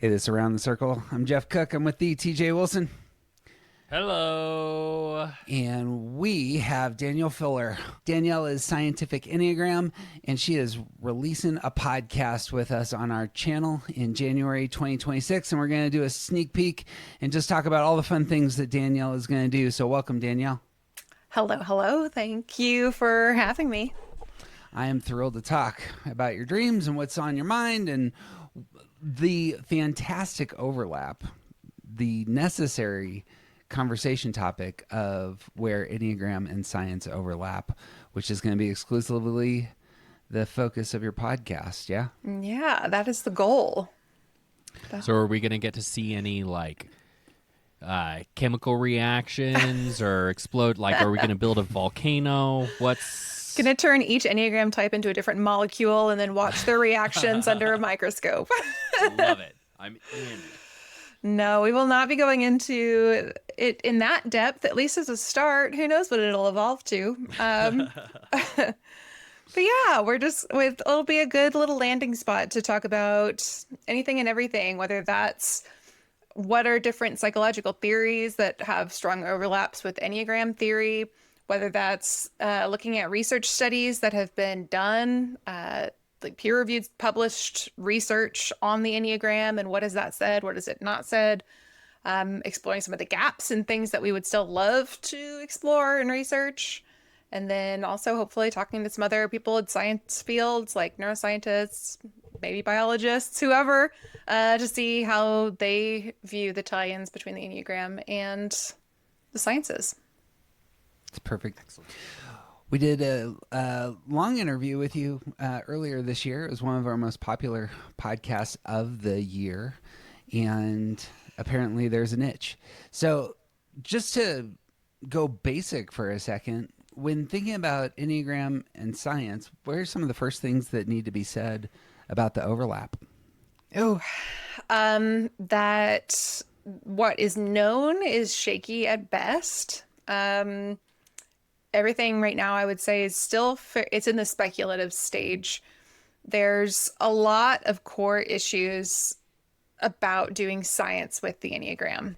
It is Around the Circle. I'm Jeff Cook. I'm with the TJ Wilson. Hello. And we have Danielle Fuller. Danielle is Scientific Enneagram, and she is releasing a podcast with us on our channel in January 2026. And we're going to do a sneak peek and just talk about all the fun things that Danielle is going to do. So welcome, Danielle. Hello. Thank you for having me. I am thrilled to talk about your dreams and what's on your mind and the fantastic overlap, the necessary conversation topic of where Enneagram and science overlap, which is going to be exclusively the focus of your podcast. Yeah. Yeah, that is the goal. So are we going to get to see any chemical reactions or explode? Are we going to build a volcano? What's Gonna turn each Enneagram type into a different molecule and then watch their reactions under a microscope. Love it. I'm in. No, we will not be going into it in that depth, at least as a start. Who knows what it'll evolve to. But yeah, it'll be a good little landing spot to talk about anything and everything, whether that's what are different psychological theories that have strong overlaps with Enneagram theory, whether that's looking at research studies that have been done, like peer-reviewed published research on the Enneagram and what has that said, what has it not said, exploring some of the gaps and things that we would still love to explore and research. And then also hopefully talking to some other people in science fields like neuroscientists, maybe biologists, whoever, to see how they view the tie-ins between the Enneagram and the sciences. It's perfect. Excellent. We did a long interview with you earlier this year. It was one of our most popular podcasts of the year, and apparently there's a niche. So just to go basic for a second, when thinking about Enneagram and science, what are some of the first things that need to be said about the overlap? That what is known is shaky at best. Everything right now, I would say, is still it's in the speculative stage. There's a lot of core issues about doing science with the Enneagram,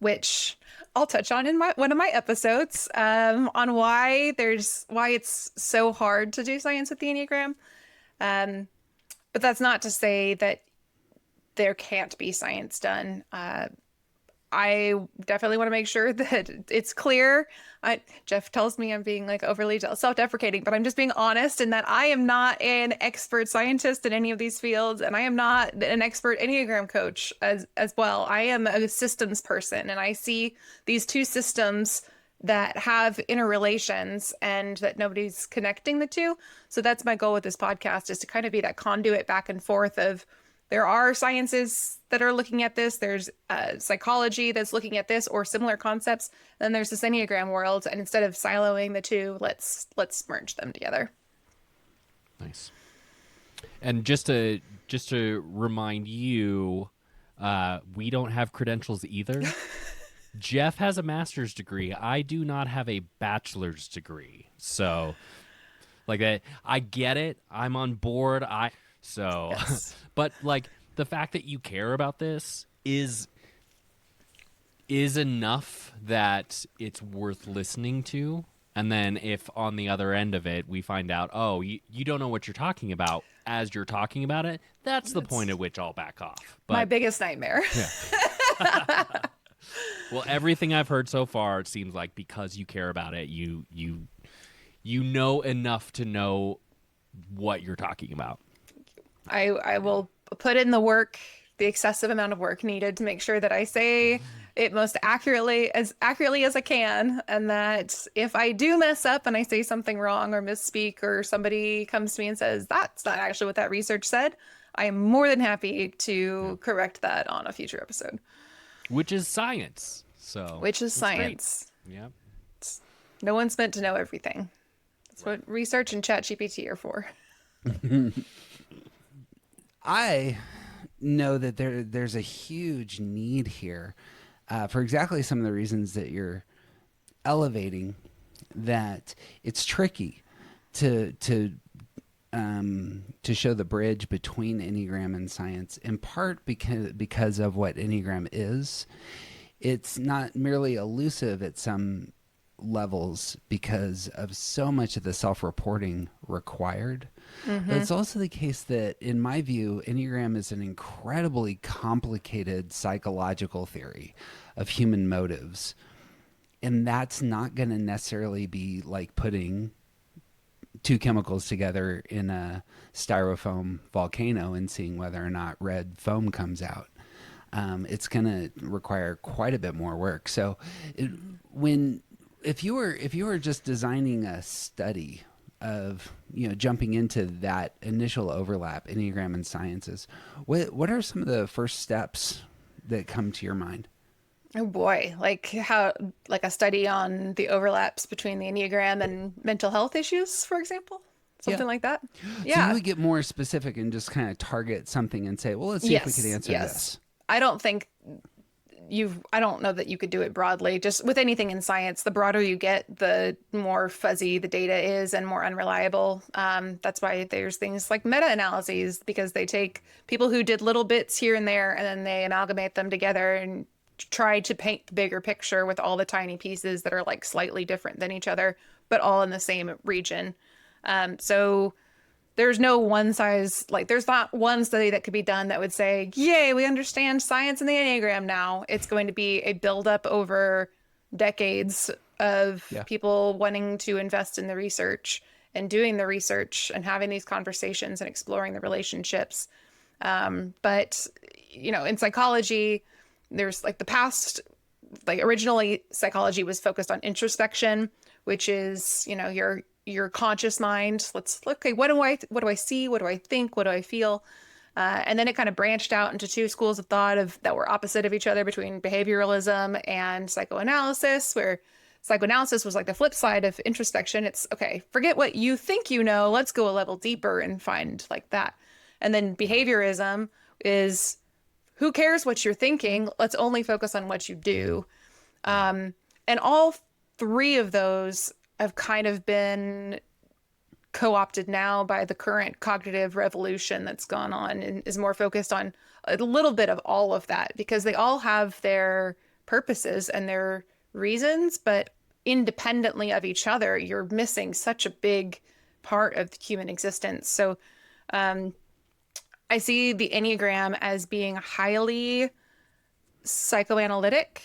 which I'll touch on in one of my episodes, on why it's so hard to do science with the Enneagram. But that's not to say that there can't be science done. I definitely want to make sure that it's clear. Jeff tells me I'm being overly self-deprecating, but I'm just being honest in that I am not an expert scientist in any of these fields, and I am not an expert Enneagram coach as well. I am a systems person, and I see these two systems that have interrelations and that nobody's connecting the two. So that's my goal with this podcast, is to kind of be that conduit back and forth of, there are sciences that are looking at this. There's psychology that's looking at this or similar concepts. Then there's this Enneagram world, and instead of siloing the two, let's merge them together. Nice. And just to remind you, we don't have credentials either. Jeff has a master's degree. I do not have a bachelor's degree. So, I get it. I'm on board. Yes. But the fact that you care about this is enough that it's worth listening to. And then if on the other end of it we find out, oh, you don't know what you're talking about as you're talking about it, that's the point at which I'll back off. But, my biggest nightmare. Yeah. Well, everything I've heard so far, it seems like because you care about it, you know enough to know what you're talking about. I will put in the excessive amount of work needed to make sure that I say it most accurately as I can, and that if I do mess up and I say something wrong or misspeak, or somebody comes to me and says that's not actually what that research said, I am more than happy to correct that on a future episode. Which is science. Which is science. Great. Yeah. No one's meant to know everything. That's what research and ChatGPT are for. I know that there's a huge need here for exactly some of the reasons that you're elevating, that it's tricky to to show the bridge between Enneagram and science, in part because of what Enneagram is. It's not merely elusive at some levels because of so much of the self-reporting required. But it's also the case that, in my view, Enneagram is an incredibly complicated psychological theory of human motives. And that's not going to necessarily be like putting two chemicals together in a styrofoam volcano and seeing whether or not red foam comes out. It's going to require quite a bit more work. So if you were just designing a study of, jumping into that initial overlap, Enneagram and sciences, what are some of the first steps that come to your mind? Oh boy, like a study on the overlaps between the Enneagram and mental health issues, for example, something like that. So Yeah. you would get more specific and just kind of target something and say, well, let's see if we could answer this. I don't know that you could do it broadly. Just with anything in science, the broader you get, the more fuzzy the data is and more unreliable. That's why there's things like meta-analyses, because they take people who did little bits here and there, and then they amalgamate them together and try to paint the bigger picture with all the tiny pieces that are like slightly different than each other, but all in the same region. So there's no one size, like there's not one study that could be done that would say, yay, we understand science and the Enneagram now. It's going to be a buildup over decades of people wanting to invest in the research and doing the research and having these conversations and exploring the relationships. But, in psychology, there's like the past, like originally psychology was focused on introspection, which is, your conscious mind. Let's look, okay, what do I see? What do I think? What do I feel? And then it kind of branched out into two schools of thought that were opposite of each other, between behavioralism and psychoanalysis, where psychoanalysis was like the flip side of introspection. It's okay, forget what you think let's go a level deeper and find like that. And then behaviorism is, who cares what you're thinking? Let's only focus on what you do. And all three of those have kind of been co-opted now by the current cognitive revolution that's gone on, and is more focused on a little bit of all of that, because they all have their purposes and their reasons, but independently of each other, you're missing such a big part of human existence. So I see the Enneagram as being highly psychoanalytic.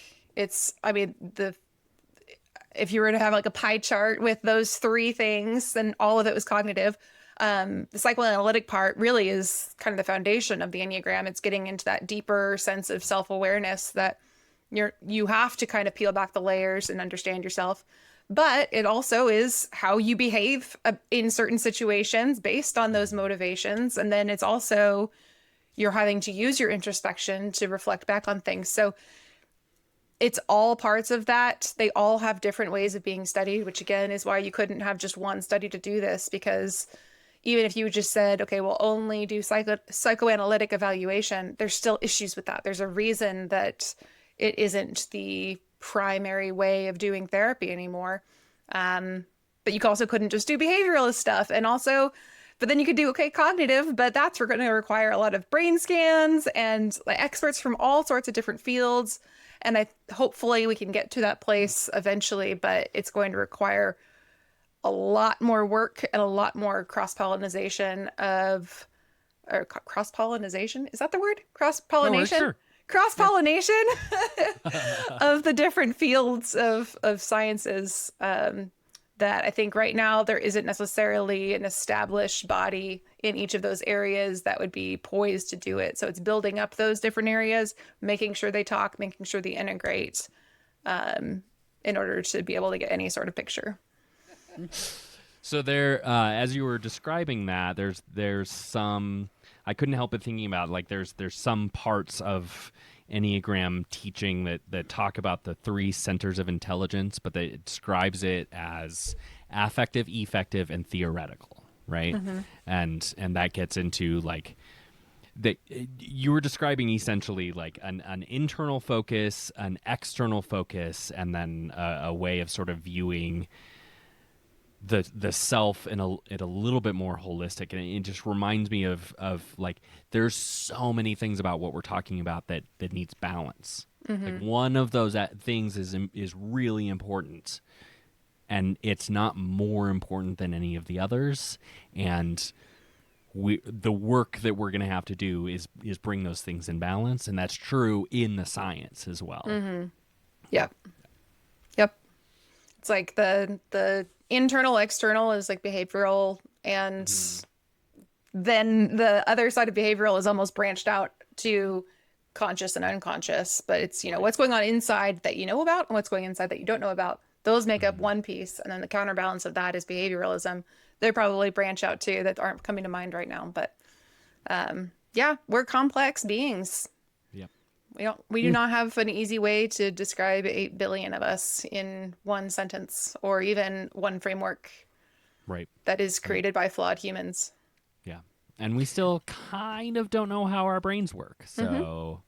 If you were to have like a pie chart with those three things, then all of it was cognitive. The psychoanalytic part really is kind of the foundation of the Enneagram. It's getting into that deeper sense of self-awareness that you have to kind of peel back the layers and understand yourself. But it also is how you behave in certain situations based on those motivations. And then it's also, you're having to use your introspection to reflect back on things. So it's all parts of that. They all have different ways of being studied, which again is why you couldn't have just one study to do this, because even if you just said, okay, we'll only do psychoanalytic evaluation, there's still issues with that. There's a reason that it isn't the primary way of doing therapy anymore. But you also couldn't just do behavioralist stuff. But then you could do, okay, cognitive, but that's going to require a lot of brain scans and experts from all sorts of different fields. And hopefully we can get to that place eventually, but it's going to require a lot more work and a lot more cross-pollination cross-pollination? Is that the word? Cross-pollination? Sure. Cross-pollination of the different fields of sciences, that I think right now there isn't necessarily an established body in each of those areas that would be poised to do it. So it's building up those different areas, making sure they talk, making sure they integrate, in order to be able to get any sort of picture. So there, as you were describing that, there's some, I couldn't help but thinking about, like, there's some parts of Enneagram teaching that talk about the three centers of intelligence, but it describes it as affective, effective, and theoretical, right? Mm-hmm. And that gets into like that you were describing essentially like an internal focus, an external focus, and then a way of sort of viewing the self in a little bit more holistic, and it just reminds me of like there's so many things about what we're talking about that needs balance. Like one of those things is really important, and it's not more important than any of the others. And the work that we're going to have to do is bring those things in balance, and that's true in the science as well. Yep. Yep. It's like the internal, external is like behavioral, and then the other side of behavioral is almost branched out to conscious and unconscious. But it's, what's going on inside that you know about and what's going inside that you don't know about. Those make up one piece. And then the counterbalance of that is behavioralism. They probably branch out too that aren't coming to mind right now. But yeah, we're complex beings. Yep. We do not have an easy way to describe 8 billion of us in one sentence or even one framework. Right. That is created by flawed humans. Yeah. And we still kind of don't know how our brains work. So,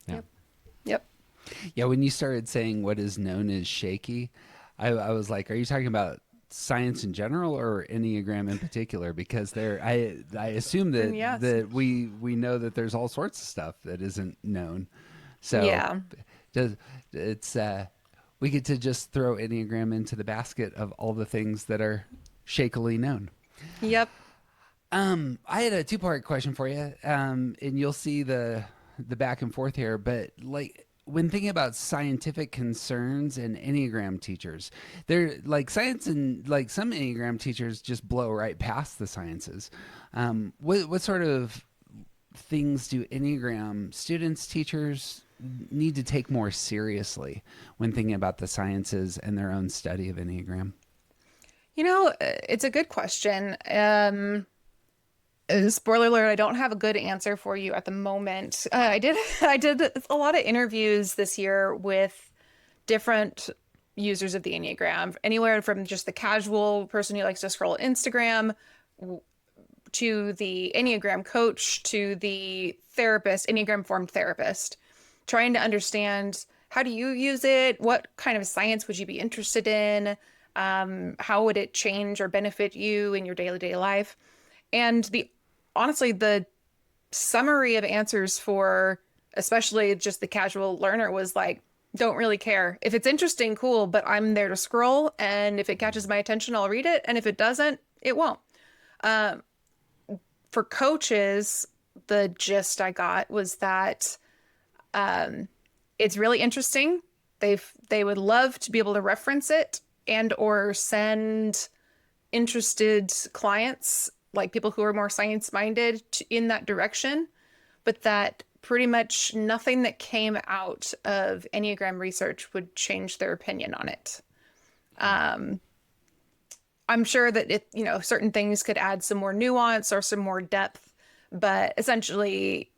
yeah. Yep. Yeah, when you started saying what is known as shaky, I was like, are you talking about science in general or Enneagram in particular? Because I assume that Yes. that we know that there's all sorts of stuff that isn't known. So Yeah. it's we get to just throw Enneagram into the basket of all the things that are shakily known. Yep. I had a 2-part question for you, and you'll see the back and forth here. But like when thinking about scientific concerns and Enneagram teachers, they're like science and like some Enneagram teachers just blow right past the sciences. What sort of things do Enneagram students, teachers need to take more seriously when thinking about the sciences and their own study of Enneagram? It's a good question. Spoiler alert, I don't have a good answer for you at the moment. I did a lot of interviews this year with different users of the Enneagram, anywhere from just the casual person who likes to scroll Instagram to the Enneagram coach to the therapist, Enneagram-informed therapist, trying to understand how do you use it? What kind of science would you be interested in? How would it change or benefit you in your day-to-day life? And honestly, the summary of answers for especially just the casual learner was like, don't really care. If it's interesting, cool, but I'm there to scroll. And if it catches my attention, I'll read it. And if it doesn't, it won't. For coaches, the gist I got was that it's really interesting. They would love to be able to reference it and or send interested clients, like people who are more science-minded, in that direction, but that pretty much nothing that came out of Enneagram research would change their opinion on it. I'm sure that certain things could add some more nuance or some more depth, but essentially,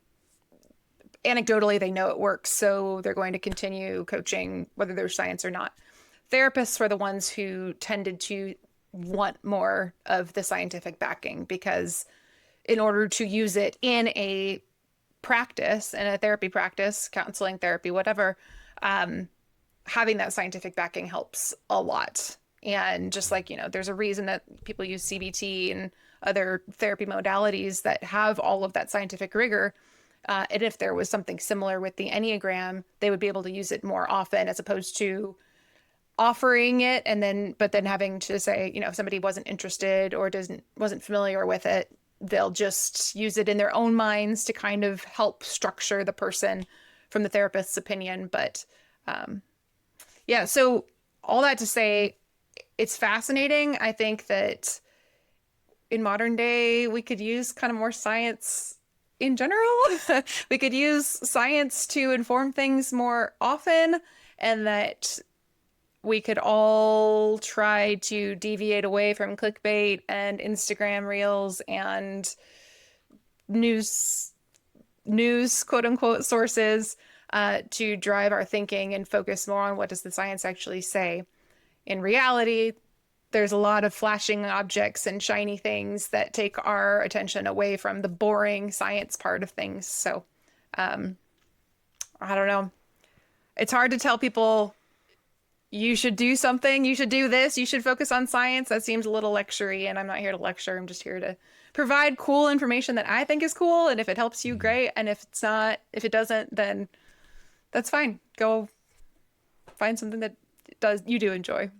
anecdotally, they know it works, so they're going to continue coaching, whether there's science or not. Therapists were the ones who tended to want more of the scientific backing, because in order to use it in a practice, in a therapy practice, counseling, therapy, whatever, having that scientific backing helps a lot. And just like, there's a reason that people use CBT and other therapy modalities that have all of that scientific rigor. And if there was something similar with the Enneagram, they would be able to use it more often, as opposed to offering it but then having to say, if somebody wasn't interested or wasn't familiar with it, they'll just use it in their own minds to kind of help structure the person from the therapist's opinion. But yeah, so all that to say, it's fascinating. I think that in modern day, we could use kind of more science in general. We could use science to inform things more often, and that we could all try to deviate away from clickbait and Instagram reels and news quote unquote sources to drive our thinking and focus more on what does the science actually say. In reality, there's a lot of flashing objects and shiny things that take our attention away from the boring science part of things. So I don't know. It's hard to tell people you should do something, you should do this, you should focus on science. That seems a little lectury, and I'm not here to lecture. I'm just here to provide cool information that I think is cool. And if it helps you, great. And if it's not, if it doesn't, then that's fine. Go find something that you do enjoy.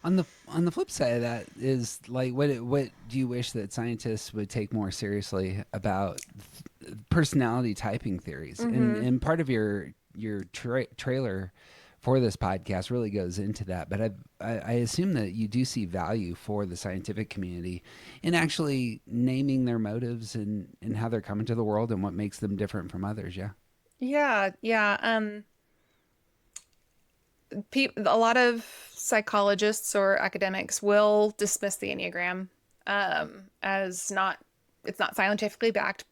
On the flip side of that is like, what do you wish that scientists would take more seriously about personality typing theories? And part of your trailer for this podcast really goes into that. But I assume that you do see value for the scientific community in actually naming their motives and how they're coming to the world and what makes them different from others. Yeah. Yeah. A lot of psychologists or academics will dismiss the Enneagram as it's not scientifically backed.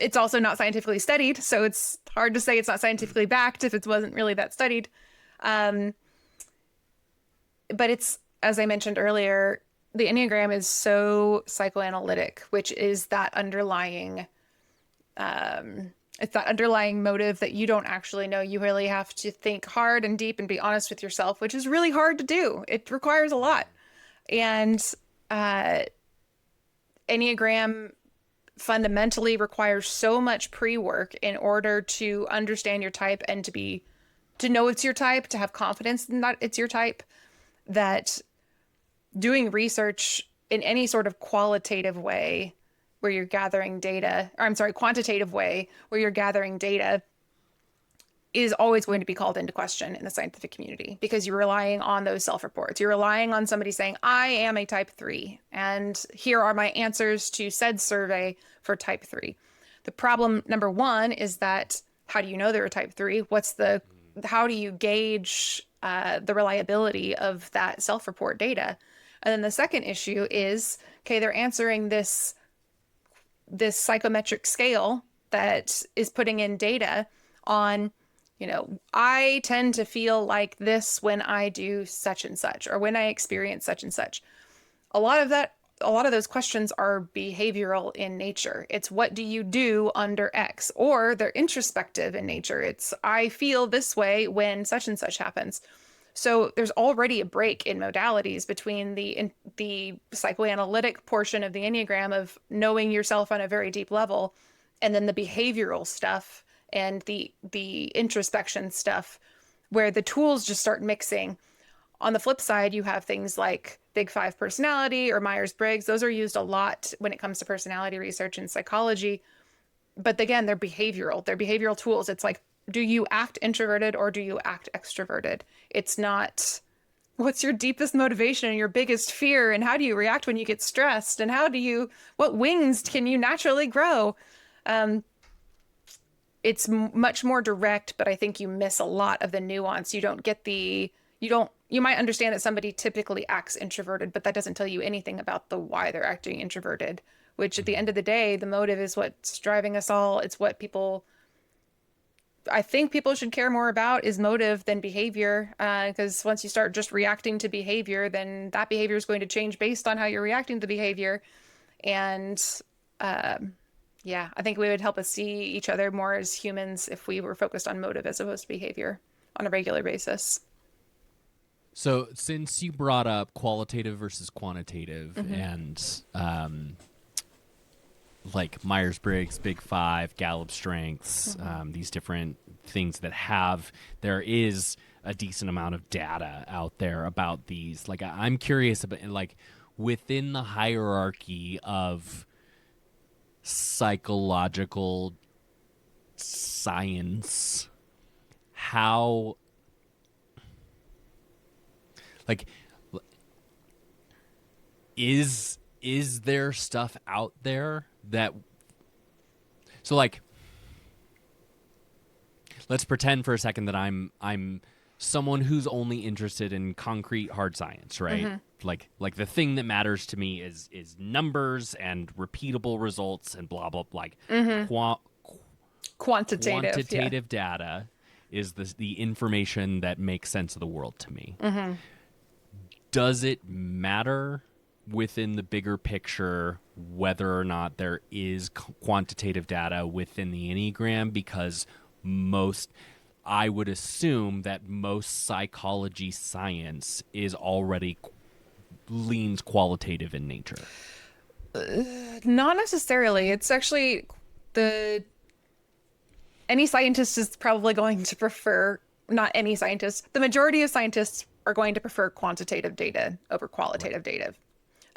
It's also not scientifically studied, so it's hard to say it's not scientifically backed if it wasn't really that studied. But it's, as I mentioned earlier, the Enneagram is so psychoanalytic, which is that underlying it's that underlying motive that you don't actually know. You really have to think hard and deep and be honest with yourself, which is really hard to do. It requires a lot. And Enneagram fundamentally requires so much pre-work in order to understand your type and to know it's your type, to have confidence in that it's your type, that doing research in any sort of quantitative way where you're gathering data is always going to be called into question in the scientific community, because you're relying on those self-reports. You're relying on somebody saying, I am a type 3, and here are my answers to said survey for type 3. The problem, number one, is that how do you know they're a type 3? How do you gauge the reliability of that self-report data? And then the second issue is, okay, they're answering this psychometric scale that is putting in data on, I tend to feel like this when I do such and such, or when I experience such and such. A lot of those questions are behavioral in nature. It's what do you do under X, or they're introspective in nature. It's I feel this way when such and such happens. So there's already a break in modalities between the psychoanalytic portion of the Enneagram of knowing yourself on a very deep level, and then the behavioral stuff and the introspection stuff, where the tools just start mixing. On the flip side, you have things like Big Five personality or Myers-Briggs. Those are used a lot when it comes to personality research in psychology. But again, they're behavioral. They're behavioral tools. It's like, do you act introverted or do you act extroverted? It's not what's your deepest motivation and your biggest fear, and how do you react when you get stressed, and what wings can you naturally grow? It's much more direct, but I think you miss a lot of the nuance. You might understand that somebody typically acts introverted, but that doesn't tell you anything about the why they're acting introverted, which at the end of the day, the motive is what's driving us all. It's what I think people should care more about is motive than behavior, because once you start just reacting to behavior, then that behavior is going to change based on how you're reacting to behavior. And yeah, I think we would help us see each other more as humans if we were focused on motive as opposed to behavior on a regular basis. So since you brought up qualitative versus quantitative and like Myers-Briggs, Big Five, Gallup strengths, these different things there is a decent amount of data out there about these. Like, I'm curious about, like, within the hierarchy of psychological science, how, like, is there stuff out there that, so, like, let's pretend for a second that I'm someone who's only interested in concrete hard science, right? Like the thing that matters to me is numbers and repeatable results and blah blah, like quantitative data is the information that makes sense of the world to me. Does it matter within the bigger picture whether or not there is quantitative data within the Enneagram? Because I would assume that most psychology science is already leans qualitative in nature. Not necessarily. It's actually any scientist is probably going to prefer, not any scientist, the majority of scientists are going to prefer quantitative data over qualitative data.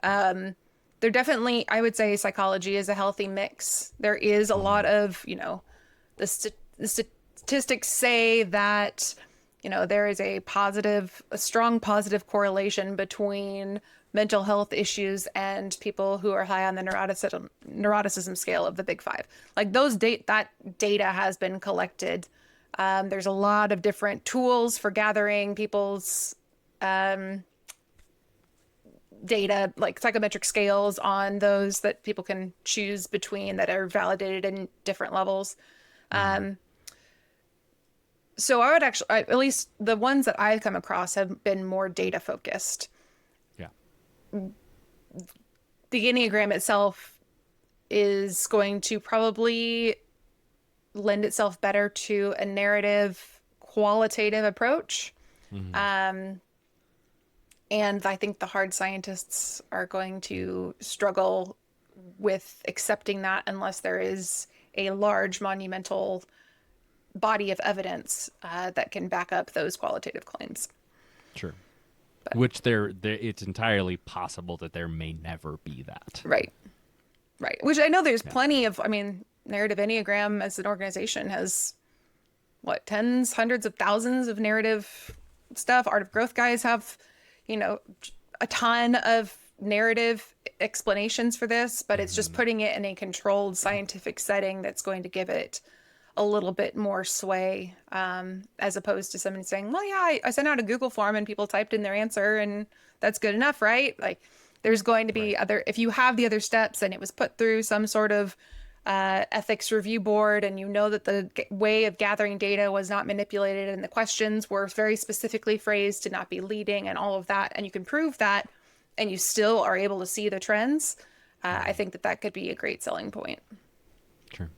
They're definitely, I would say psychology is a healthy mix. There is a lot of, the statistics say that, there is a strong positive correlation between mental health issues and people who are high on the neuroticism scale of the big five. Like that data has been collected. There's a lot of different tools for gathering people's data, like psychometric scales on those that people can choose between that are validated in different levels. So I would actually, at least the ones that I've come across have been more data focused. Yeah. The Enneagram itself is going to probably lend itself better to a narrative, qualitative approach. And I think the hard scientists are going to struggle with accepting that unless there is a large monumental body of evidence that can back up those qualitative claims. Sure. Which it's entirely possible that there may never be that. Right. Which I know there's plenty of, Narrative Enneagram as an organization has, tens, hundreds of thousands of narrative stuff. Art of Growth guys have, a ton of narrative explanations for this, but it's just putting it in a controlled scientific setting that's going to give it a little bit more sway, as opposed to somebody saying, well, yeah, I sent out a Google form and people typed in their answer and that's good enough, right? Like there's going to be if you have the other steps and it was put through some sort of ethics review board, and that the way of gathering data was not manipulated and the questions were very specifically phrased to not be leading and all of that, and you can prove that and you still are able to see the trends, I think that could be a great selling point. Sure.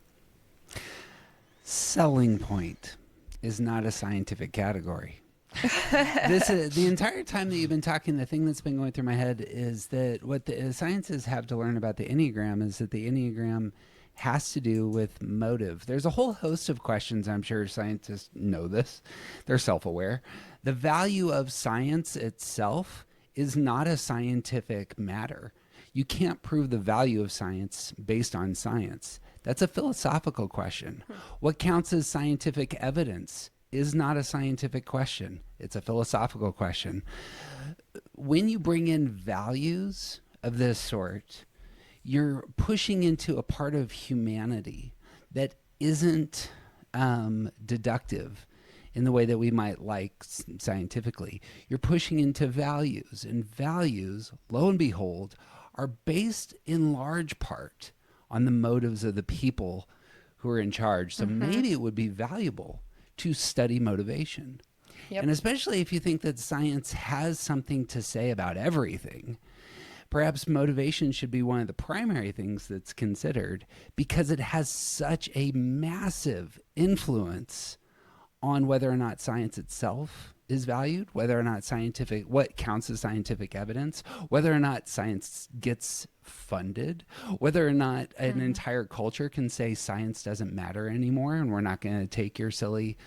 Selling point is not a scientific category. The entire time that you've been talking, the thing that's been going through my head is that what the scientists have to learn about the Enneagram is that the Enneagram has to do with motive. There's a whole host of questions. I'm sure scientists know this. They're self-aware. The value of science itself is not a scientific matter. You can't prove the value of science based on science. That's a philosophical question. What counts as scientific evidence is not a scientific question. It's a philosophical question. When you bring in values of this sort, you're pushing into a part of humanity that isn't deductive in the way that we might like scientifically. You're pushing into values, and values, lo and behold, are based in large part on the motives of the people who are in charge. So maybe it would be valuable to study motivation. And especially if you think that science has something to say about everything, perhaps motivation should be one of the primary things that's considered, because it has such a massive influence on whether or not science itself is valued, whether or not what counts as scientific evidence, whether or not science gets funded, whether or not an entire culture can say science doesn't matter anymore and we're not going to take your silly,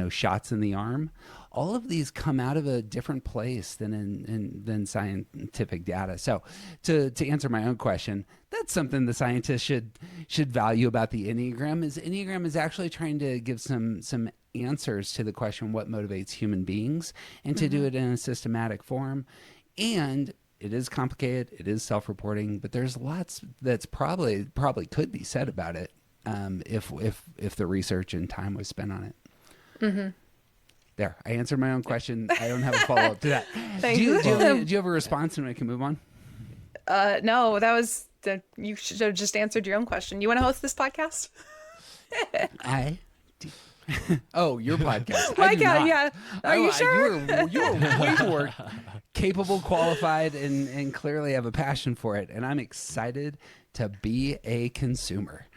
shots in the arm. All of these come out of a different place than scientific data. So to answer my own question, that's something the scientists should value about the Enneagram. Enneagram is actually trying to give some answers to the question, what motivates human beings, and to do it in a systematic form. And it is complicated, it is self-reporting, but there's lots that's probably could be said about it if the research and time was spent on it. There, I answered my own question. I don't have a follow-up to that. Do you have a response and I can move on? No, you should have just answered your own question. You want to host this podcast? I do. Oh, your podcast. My God, yeah. Are you sure? You're way more capable, qualified, and clearly have a passion for it. And I'm excited to be a consumer.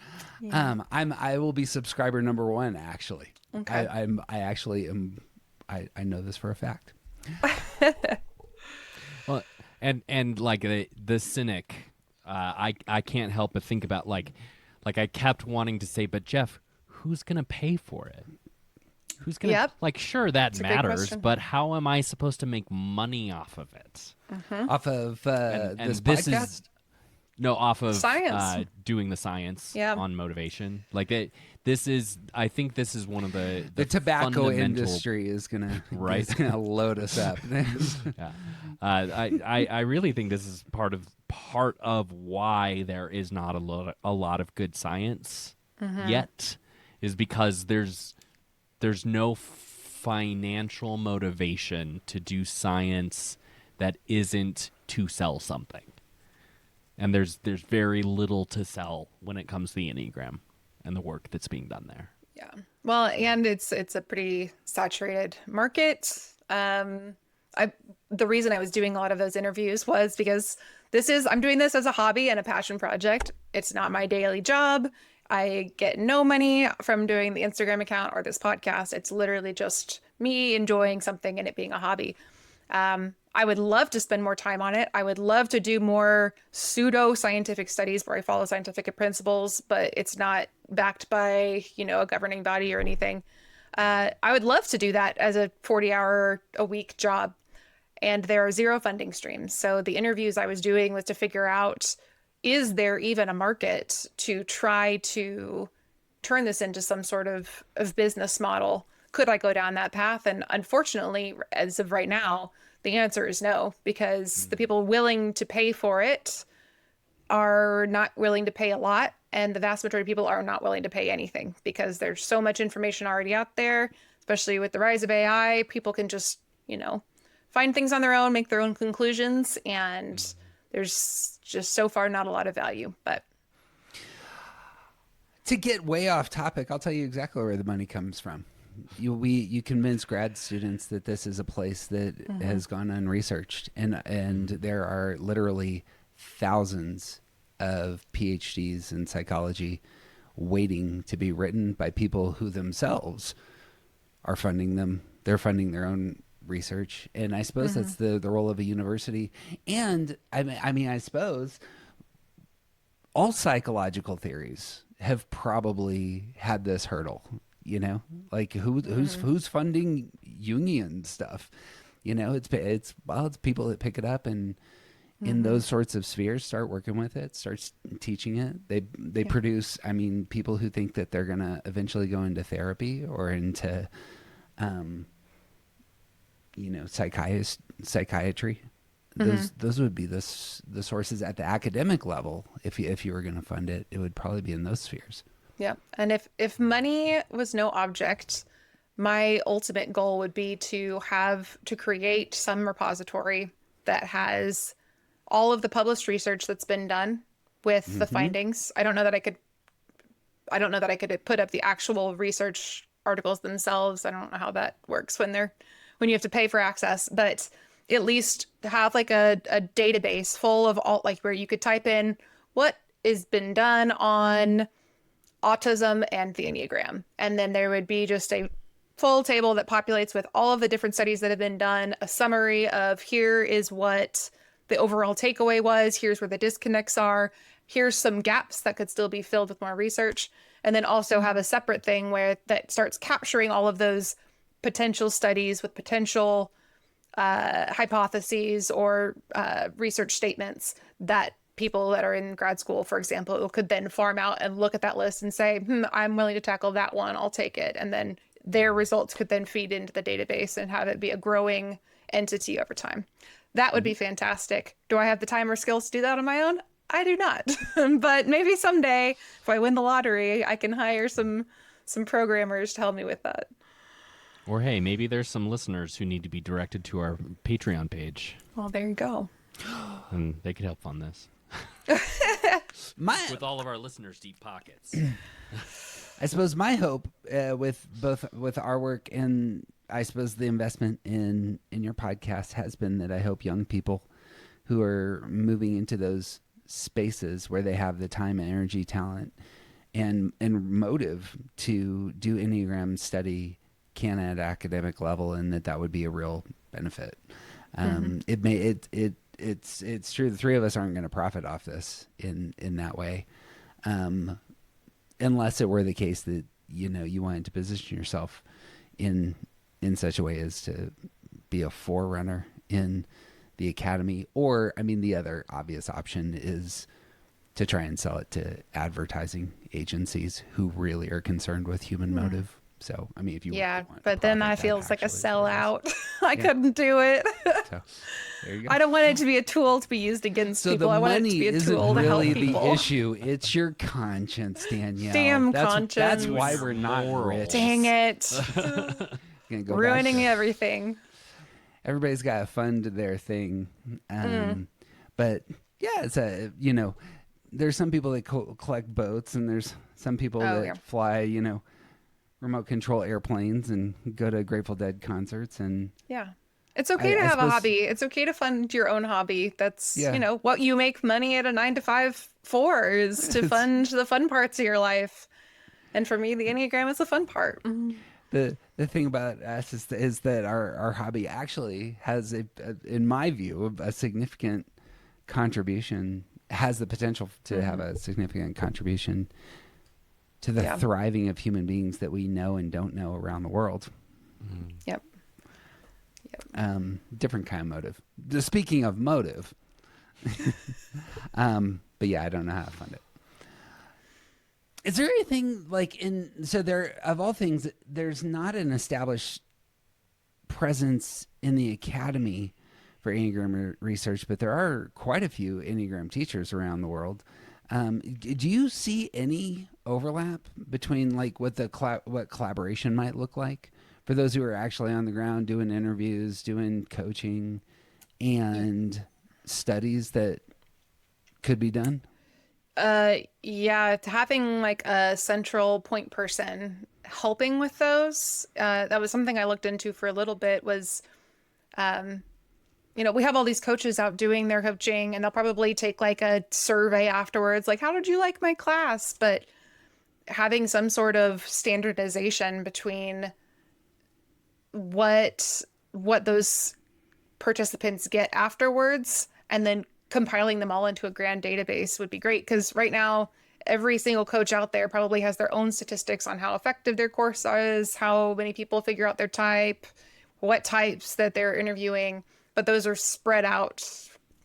Yeah. I will be subscriber number 1, actually. Okay. I actually am. I know this for a fact. Well, and like the cynic, I can't help but think about like I kept wanting to say, but Jeff, who's gonna pay for it? Who's gonna Yep. like? Sure, that It's a great matters, question. but how am I supposed to make money off of it? Off of And this this podcast. is no off of Science. doing the science Yeah. on motivation. Like this is, I think this is one of the The tobacco fundamental- industry is gonna Right. is gonna load us up. Yeah. I really think this is part of why there is not a lot of good science yet, is because there's no financial motivation to do science that isn't to sell something. And there's very little to sell when it comes to the Enneagram and the work that's being done there. Yeah. Well, and it's a pretty saturated market. The reason I was doing a lot of those interviews was because I'm doing this as a hobby and a passion project. It's not my daily job. I get no money from doing the Instagram account or this podcast. It's literally just me enjoying something and it being a hobby. I would love to spend more time on it. I would love to do more pseudo-scientific studies where I follow scientific principles, but it's not backed by, a governing body or anything. I would love to do that as a 40-hour-a-week job. And there are zero funding streams. So the interviews I was doing was to figure out, is there even a market to try to turn this into some sort of business model? Could I go down that path? And unfortunately, as of right now, the answer is no, because the people willing to pay for it are not willing to pay a lot. And the vast majority of people are not willing to pay anything because there's so much information already out there, especially with the rise of AI. People can just, find things on their own, make their own conclusions. And there's just so far not a lot of value. But To get way off topic, I'll tell you exactly where the money comes from. You convince grad students that this is a place that has gone unresearched, and there are literally thousands of PhDs in psychology waiting to be written by people who themselves are funding them. They're funding their own research, and I suppose that's the role of a university. And I suppose all psychological theories have probably had this hurdle. Like who's funding Jungian stuff? It's people that pick it up and in those sorts of spheres start working with it, starts teaching it. They produce, people who think that they're gonna eventually go into therapy or into psychiatry. Those would be the sources at the academic level. If you were going to fund it, it would probably be in those spheres. yeah. And if money was no object, my ultimate goal would be to create some repository that has all of the published research that's been done with the findings. I don't know that I could put up the actual research articles themselves. I don't know how that works when you have to pay for access, but at least have like a database full of all, like where you could type in what has been done on autism and the Enneagram. And then there would be just a full table that populates with all of the different studies that have been done, a summary of here is what the overall takeaway was, here's where the disconnects are, here's some gaps that could still be filled with more research. And then also have a separate thing that starts capturing all of those potential studies with potential hypotheses or research statements that people that are in grad school, for example, could then farm out and look at that list and say, I'm willing to tackle that one, I'll take it. And then their results could then feed into the database and have it be a growing entity over time. That would be fantastic. Do I have the time or skills to do that on my own? I do not. But maybe someday, if I win the lottery, I can hire some programmers to help me with that. Or hey, maybe there's some listeners who need to be directed to our Patreon page, Well, there you go. and they could help fund this. With all of our listeners' deep pockets. I suppose my hope with our work and I suppose the investment in your podcast has been that I hope young people who are moving into those spaces where they have the time, energy, talent, and motive to do Enneagram study can at academic level, and that would be a real benefit. It's true. The three of us aren't going to profit off this in that way, unless it were the case that, you wanted to position yourself in such a way as to be a forerunner in the academy. Or, the other obvious option is to try and sell it to advertising agencies who really are concerned with human motive. So, if you Yeah, want to but then profit, that feels like a actually is what it is. sellout. I couldn't do it. So, there you go. I don't want it to be a tool to be used against So people. the I want it to money be a isn't tool to help really the people. issue. It's your conscience, Danielle. Damn That's conscience. why we're not rich. Dang it. Gonna go Ruining back to, everything. everybody's got to fund their thing. But yeah, it's there's some people that collect boats, and there's some people that fly, remote control airplanes and go to Grateful Dead concerts. And Yeah. It's okay to have a hobby. It's okay to fund your own hobby. That's, what you make money at a 9 to 5 for is to fund the fun parts of your life. And for me, the Enneagram is the fun part. The thing about us is that our hobby actually has in my view, a significant contribution, has the potential to have a significant contribution to the thriving of human beings that we know and don't know around the world. Yep. Different kind of motive. Speaking of motive, but yeah, I don't know how to fund it. Is there anything there, of all things, there's not an established presence in the academy for Enneagram research, but there are quite a few Enneagram teachers around the world. Do you see any overlap between what collaboration might look like for those who are actually on the ground doing interviews, doing coaching, and studies that could be done? Yeah, having a central point person helping with those. That was something I looked into for a little bit was, we have all these coaches out doing their coaching, and they'll probably take a survey afterwards, how did you like my class? But having some sort of standardization between what those participants get afterwards, and then compiling them all into a grand database would be great. Because right now, every single coach out there probably has their own statistics on how effective their course is, how many people figure out their type, what types that they're interviewing, but those are spread out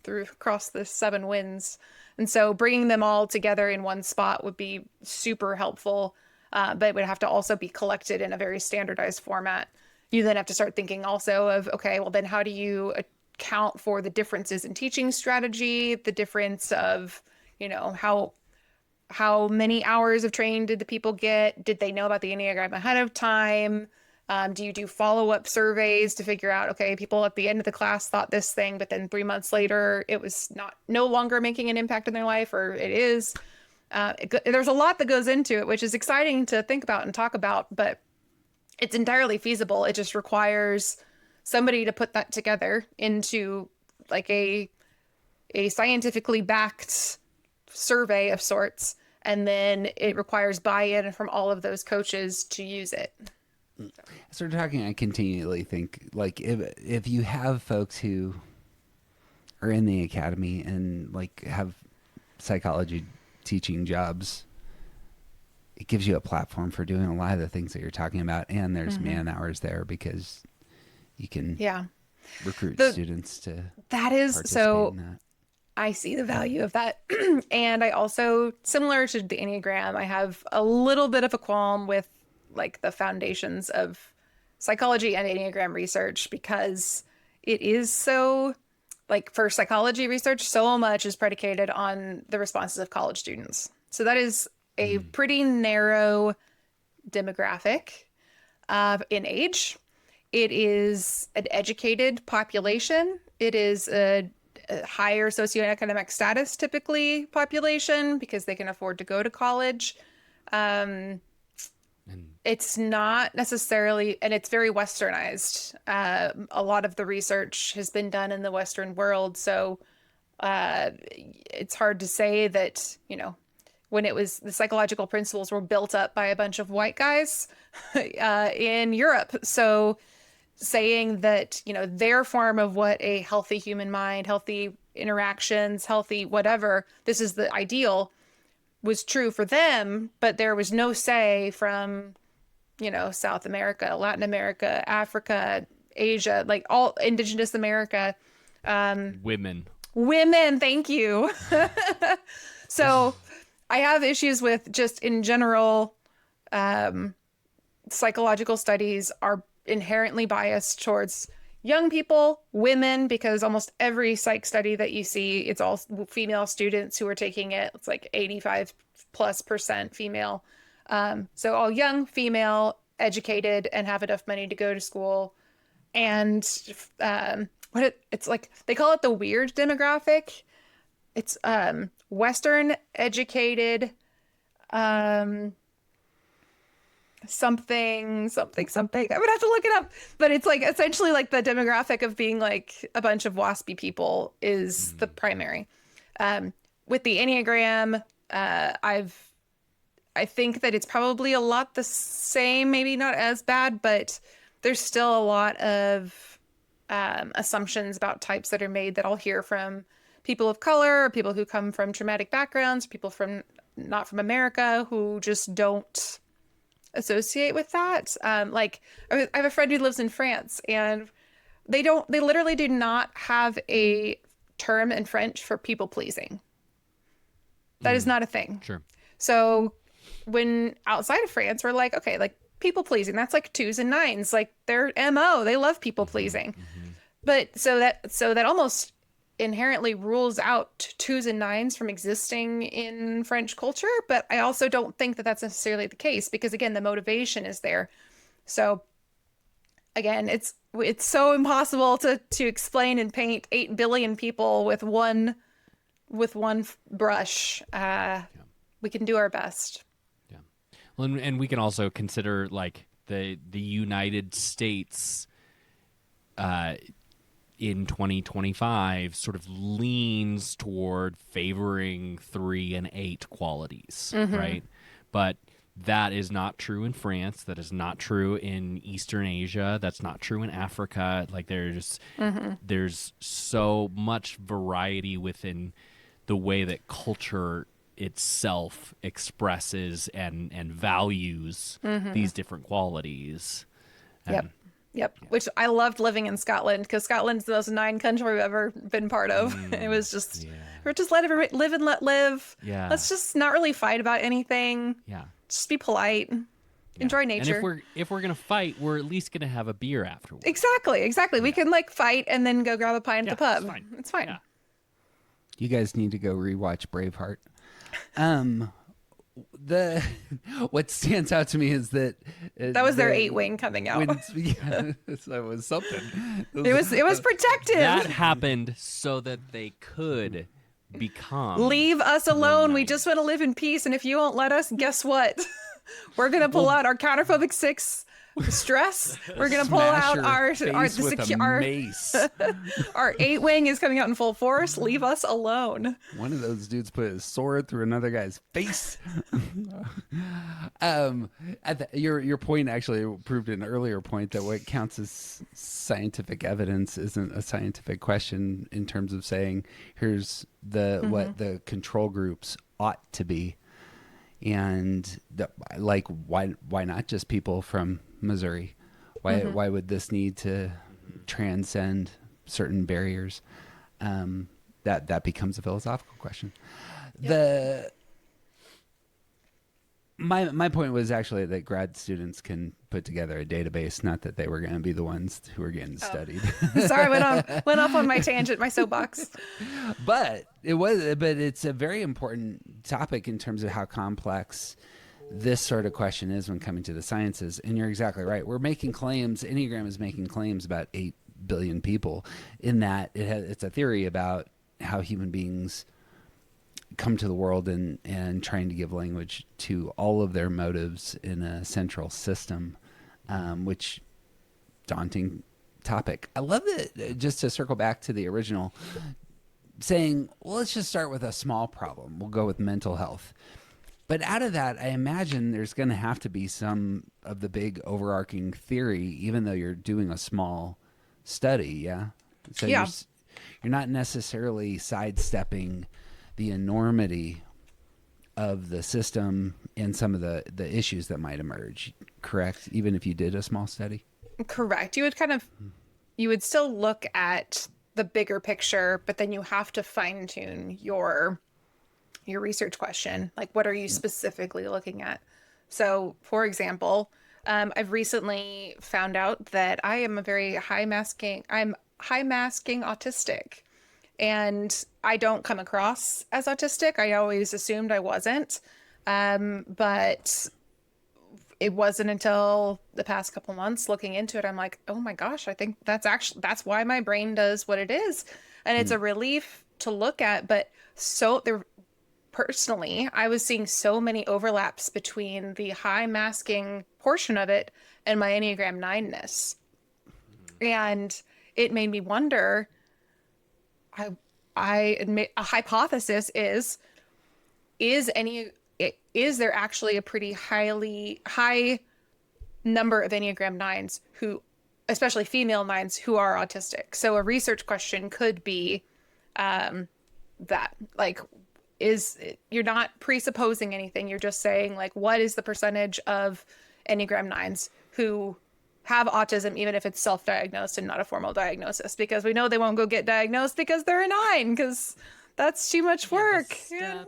across the 7 winds. And so bringing them all together in one spot would be super helpful, but it would have to also be collected in a very standardized format. You then have to start thinking also of, okay, well then how do you account for the differences in teaching strategy, the difference of, how many hours of training did the people get? Did they know about the Enneagram ahead of time? Do you do follow-up surveys to figure out, okay, people at the end of the class thought this thing, but then 3 months later, it was no longer making an impact in their life, or it is. There's a lot that goes into it, which is exciting to think about and talk about, but it's entirely feasible. It just requires somebody to put that together into a scientifically backed survey of sorts, and then it requires buy-in from all of those coaches to use it. So talking, I continually think if you have folks who are in the academy and have psychology teaching jobs, it gives you a platform for doing a lot of the things that you're talking about, and there's man hours there because you can recruit students to participate in that. I see the value of that. And I also, similar to the Enneagram, I have a little bit of a qualm with the foundations of psychology and Enneagram research, because it is so, for psychology research, so much is predicated on the responses of college students. So that is a pretty narrow demographic in age. It is an educated population. It is a higher socioeconomic status, typically, population, because they can afford to go to college. It's not necessarily, and it's very westernized. A lot of the research has been done in the Western world, so it's hard to say that, when it was the psychological principles were built up by a bunch of white guys in Europe. So saying that, their form of what a healthy human mind, healthy interactions, healthy whatever, this is the ideal, was true for them, but there was no say from, South America, Latin America, Africa, Asia, like all indigenous America. Women. Thank you. So I have issues with just in general, psychological studies are inherently biased towards young people, women, because almost every psych study that you see, it's all female students who are taking it. It's like 85+% female. So all young, female, educated, and have enough money to go to school. And it's like, they call it the weird demographic. It's Western educated, something. I would have to look it up, but it's like essentially like the demographic of being like a bunch of waspy people is the primary. With the Enneagram, I think that it's probably a lot the same, maybe not as bad, but there's still a lot of assumptions about types that are made that I'll hear from people of color, or people who come from traumatic backgrounds, people from not from America who just don't associate with that. Like I have a friend who lives in France, and they literally do not have a term in French for people pleasing. That is not a thing. Sure. So when outside of France, we're like, okay, like people pleasing, that's like 2s and 9s, like their MO, they love people pleasing. But so that almost inherently rules out 2s and 9s from existing in French culture. But I also don't think that that's necessarily the case, because again, the motivation is there. So again, it's so impossible to explain and paint 8 billion people with one brush. We can do our best. Yeah. Well, and we can also consider like the United States in 2025 sort of leans toward favoring 3 and 8 qualities, right? But that is not true in France. That is not true in Eastern Asia. That's not true in Africa. Like there's so much variety within the way that culture itself expresses and values these different qualities. Yep. Which I loved living in Scotland, because Scotland's the most 9 country I've ever been part of. It was just, we're just let everybody live and let live. Yeah. Let's just not really fight about anything. Yeah. Just be polite. Yeah. Enjoy nature. And if we're gonna fight, we're at least gonna have a beer afterwards. Exactly. Yeah. We can like fight and then go grab a pint at the pub. It's fine. Yeah. You guys need to go rewatch Braveheart. What stands out to me is that that was their 8-wing coming out. That was something. It was protective. That happened so that they could become. Leave us alone. We just want to live in peace. And if you won't let us, guess what? We're gonna pull out our counterphobic 6 stress. We're gonna pull out our mace. Our 8-wing is coming out in full force. Leave us alone. One of those dudes put his sword through another guy's face. Your point actually proved an earlier point that what counts as scientific evidence isn't a scientific question in terms of saying here's what the control groups ought to be, and why not just people from Missouri? Why would this need to transcend certain barriers? That becomes a philosophical question. Yep. My point was actually that grad students can put together a database, not that they were going to be the ones who were getting studied. Sorry, went off on my tangent, my soapbox. But it's a very important topic in terms of how complex this sort of question is when coming to the sciences. And you're exactly right. We're making claims. Enneagram is making claims about 8 billion people, in that it's a theory about how human beings come to the world and trying to give language to all of their motives in a central system, which daunting topic. I love it. Just to circle back to the original, saying, well, let's just start with a small problem. We'll go with mental health. But out of that, I imagine there's going to have to be some of the big overarching theory, even though you're doing a small study. Yeah. So Yeah. you're not necessarily sidestepping the enormity of the system and some of the issues that might emerge. Correct? Even if you did a small study. Correct. You would still look at the bigger picture, but then you have to fine tune your research question. Like, what are you specifically looking at? So, for example, I've recently found out that I am I'm high masking autistic. And I don't come across as autistic. I always assumed I wasn't. But it wasn't until the past couple months looking into it, I'm like, oh my gosh, I think that's why my brain does what it is. And it's a relief to look at. But so there, personally, I was seeing so many overlaps between the high masking portion of it and my Enneagram 9-ness. And it made me wonder, I admit a hypothesis is there actually a pretty high number of Enneagram 9s who, especially female 9s, who are autistic? So a research question could be that, like, you're not presupposing anything. You're just saying, like, what is the percentage of Enneagram 9s who have autism, even if it's self-diagnosed and not a formal diagnosis? Because we know they won't go get diagnosed because they're a 9, because that's too much work. Yeah.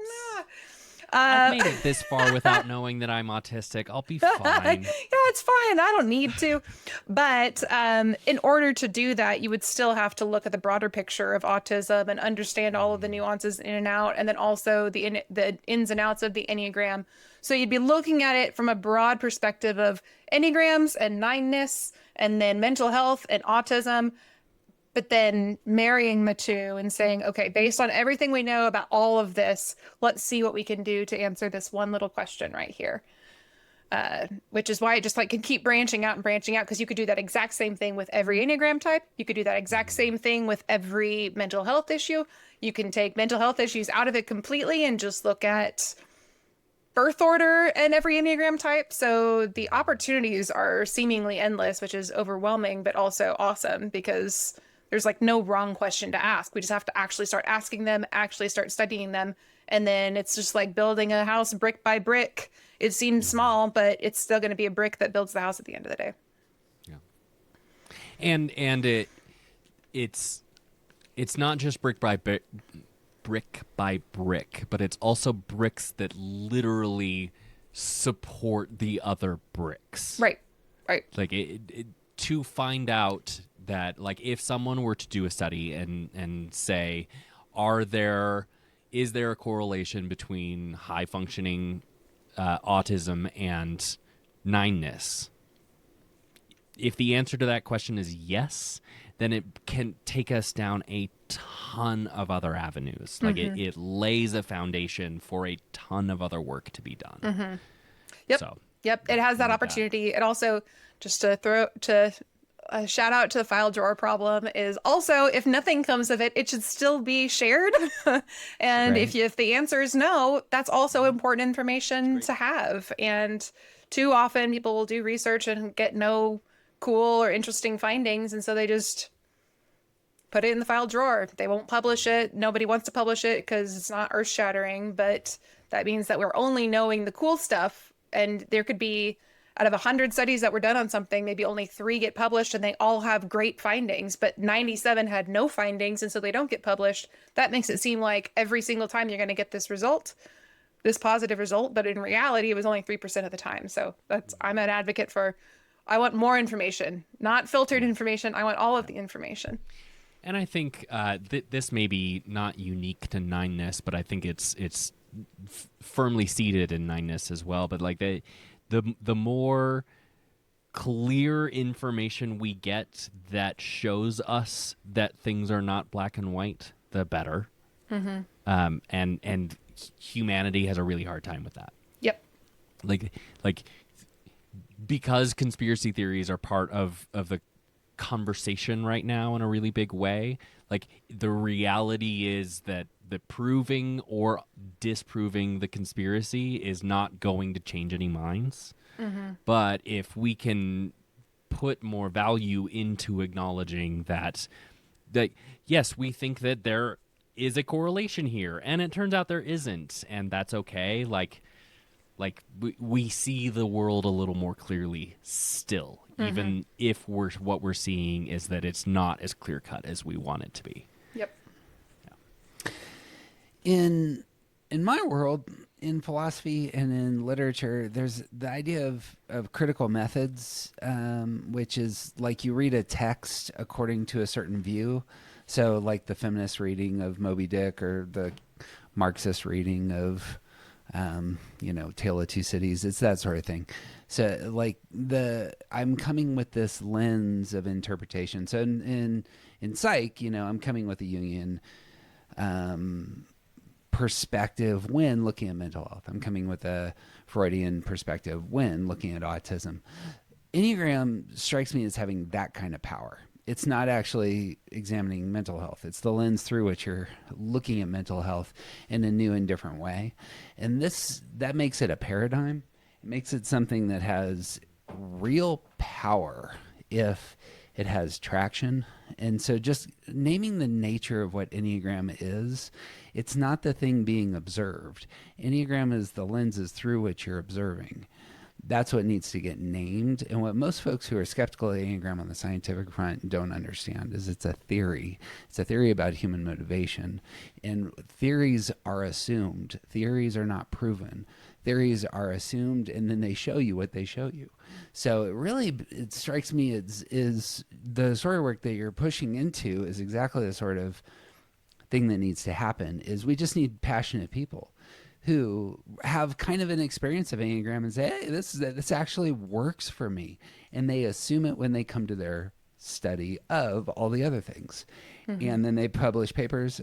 I've made it this far without knowing that I'm autistic. I'll be fine. Yeah, it's fine. I don't need to. But in order to do that, you would still have to look at the broader picture of autism and understand all of the nuances in and out, and then also the ins and outs of the Enneagram. So you'd be looking at it from a broad perspective of Enneagrams and 9-ness, and then mental health and autism, but then marrying the two and saying, okay, based on everything we know about all of this, let's see what we can do to answer this one little question right here. Which is why it just like can keep branching out, because you could do that exact same thing with every Enneagram type. You could do that exact same thing with every mental health issue. You can take mental health issues out of it completely and just look at birth order and every Enneagram type. So the opportunities are seemingly endless, which is overwhelming, but also awesome, because there's like no wrong question to ask. We just have to actually start asking them, actually start studying them. And then it's just like building a house brick by brick. It seems small, but it's still going to be a brick that builds the house at the end of the day. Yeah. And it's not just brick by brick, but it's also bricks that literally support the other bricks. Right. Like to find out that, like, if someone were to do a study and say, is there a correlation between high functioning autism and 9-ness? If the answer to that question is yes, then it can take us down a ton of other avenues. Like it lays a foundation for a ton of other work to be done. Yep. So, yep. It has that opportunity. It also, just to a shout out to the file drawer problem, is also, if nothing comes of it, it should still be shared. And Right. if the answer is no, that's also important information to have. And too often people will do research and get no cool or interesting findings, and so they just put it in the file drawer. They won't publish it. Nobody wants to publish it because it's not earth-shattering, but that means that we're only knowing the cool stuff. And there could be, out of 100 studies that were done on something, maybe only 3 get published and they all have great findings, but 97 had no findings, and so they don't get published. That makes it seem like every single time you're going to get this positive result, but in reality, it was only 3% of the time. So I'm an advocate for, I want more information, not filtered information. I want all of the information. and I think this may be not unique to 9-ness, but I think it's firmly seated in 9-ness as well. But like the more clear information we get that shows us that things are not black and white, the better. And humanity has a really hard time with that. Yep. Like because conspiracy theories are part of the conversation right now in a really big way. Like the reality is that that proving or disproving the conspiracy is not going to change any minds. But if we can put more value into acknowledging that yes, we think that there is a correlation here, and it turns out there isn't, and that's okay. Like we see the world a little more clearly still, even if what we're seeing is that it's not as clear cut as we want it to be. Yep. In my world, in philosophy and in literature, there's the idea of critical methods, which is like you read a text according to a certain view. So like the feminist reading of Moby Dick, or the Marxist reading of, Tale of Two Cities. It's that sort of thing. So like I'm coming with this lens of interpretation. So in psych, I'm coming with a Jungian perspective when looking at mental health. I'm coming with a Freudian perspective when looking at autism. Enneagram strikes me as having that kind of power. It's not actually examining mental health. It's the lens through which you're looking at mental health in a new and different way. And that makes it a paradigm. It makes it something that has real power if it has traction. And so just naming the nature of what Enneagram is, it's not the thing being observed. Enneagram is the lenses through which you're observing. That's what needs to get named. And what most folks who are skeptical of Enneagram on the scientific front don't understand is it's a theory. It's a theory about human motivation. And theories are assumed. Theories are not proven. Theories are assumed, and then they show you what they show you. So it strikes me is the sort of work that you're pushing into is exactly the sort of thing that needs to happen. Is we just need passionate people who have kind of an experience of Enneagram and say, hey, this actually works for me. And they assume it when they come to their study of all the other things. And then they publish papers.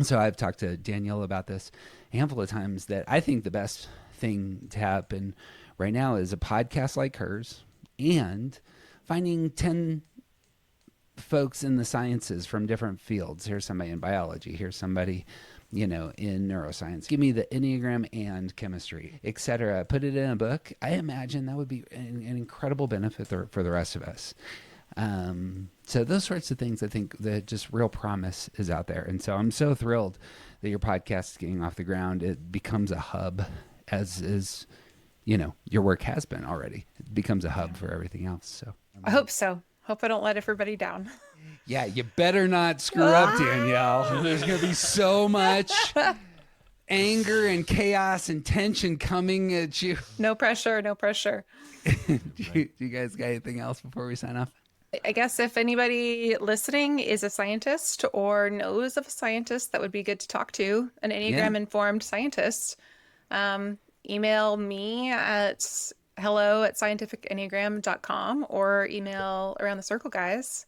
So I've talked to Danielle about this a handful of times, that I think the best thing to happen right now is a podcast like hers, and finding 10 folks in the sciences from different fields. Here's somebody in biology. Here's somebody, in neuroscience. Give me the Enneagram and chemistry, etc. Put it in a book. I imagine that would be an incredible benefit for the rest of us. So those sorts of things, I think that just real promise is out there. And so I'm so thrilled that your podcast is getting off the ground. It becomes a hub, as is, your work has been already. It becomes a hub for everything else. So I hope so. Hope I don't let everybody down. Yeah, you better not screw up, Danielle. There's going to be so much anger and chaos and tension coming at you. No pressure, no pressure. Do you guys got anything else before we sign off? I guess if anybody listening is a scientist or knows of a scientist that would be good to talk to, an Enneagram-informed scientist, email me at hello@scientificenneagram.com or email Around the Circle guys,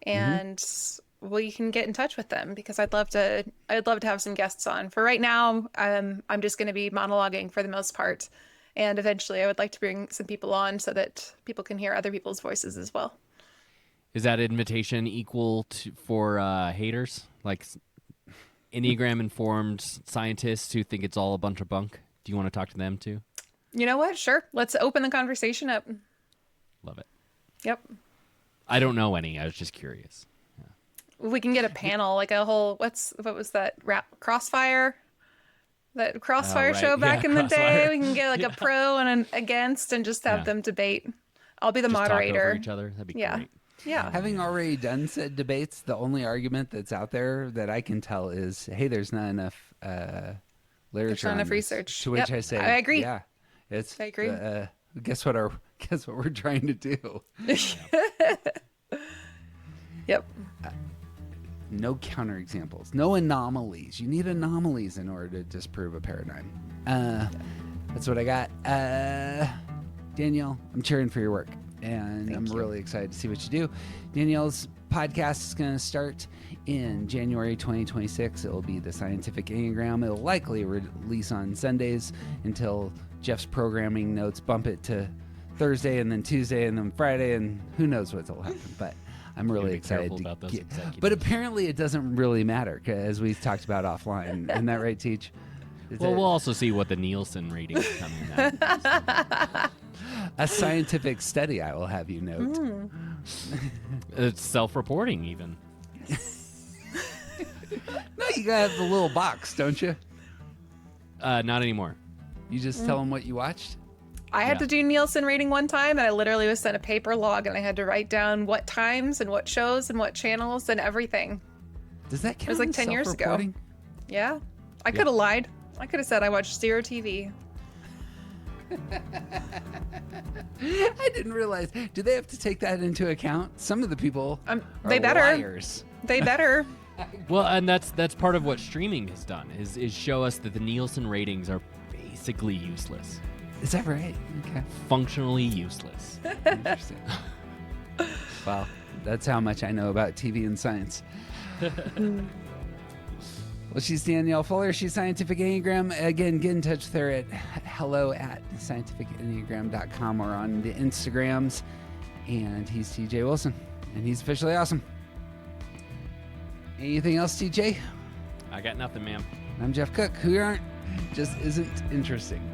and we can get in touch with them, because I'd love to have some guests on. For right now, I'm just going to be monologuing for the most part, and eventually I would like to bring some people on so that people can hear other people's voices as well. Is that invitation equal for haters, like Enneagram-informed scientists who think it's all a bunch of bunk? Do you want to talk to them too? You know what? Sure. Let's open the conversation up. Love it. Yep. I don't know any. I was just curious. Yeah. We can get a panel, like a whole, what was that? Crossfire? That Crossfire show back in the day? We can get like a pro and an against and just have them debate. I'll be the just moderator. Talk over each other. That'd be great. Yeah. Having already done said debates, the only argument that's out there that I can tell is, hey, there's not enough literature. There's not enough research. To which I say, I agree. Yeah, I agree. Guess what we're trying to do? Yep. No counterexamples, no anomalies. You need anomalies in order to disprove a paradigm. That's what I got. Danielle, I'm cheering for your work, and I'm really excited to see what you do. Danielle's podcast is going to start in January 2026. It will be the Scientific Enneagram. It will likely release on Sundays until Jeff's programming notes bump it to Thursday, and then Tuesday, and then Friday, and who knows what will happen. But I'm really be excited careful to about those get, executives. but apparently it doesn't really matter, as we talked about offline. Isn't that right, Teach? Well, we'll also see what the Nielsen ratings come in at. A scientific study, I will have you note. It's self-reporting, even. No, you gotta have the little box, don't you? Not anymore. You just tell them what you watched. I had Yeah. to do Nielsen rating one time, and I literally was sent a paper log, and I had to write down what times and what shows and what channels and everything. Does that count? was like as 10 years ago. self-reporting? Yeah, I could have lied. I could have said I watched zero TV. I didn't realize. Do they have to take that into account? Some of the people are They better. liars. They better. Well, and that's part of what streaming has done is show us that the Nielsen ratings are basically useless, Is that right? Okay. functionally useless. Interesting. Wow, that's how much I know about TV and science. Well, she's Danielle Fuller. She's Scientific Enneagram. Again, get in touch with her at hello@scientificenneagram.com or on the Instagrams. And he's TJ Wilson, and he's officially awesome. Anything else, TJ? I got nothing, ma'am. I'm Jeff Cook. Who aren't just isn't interesting.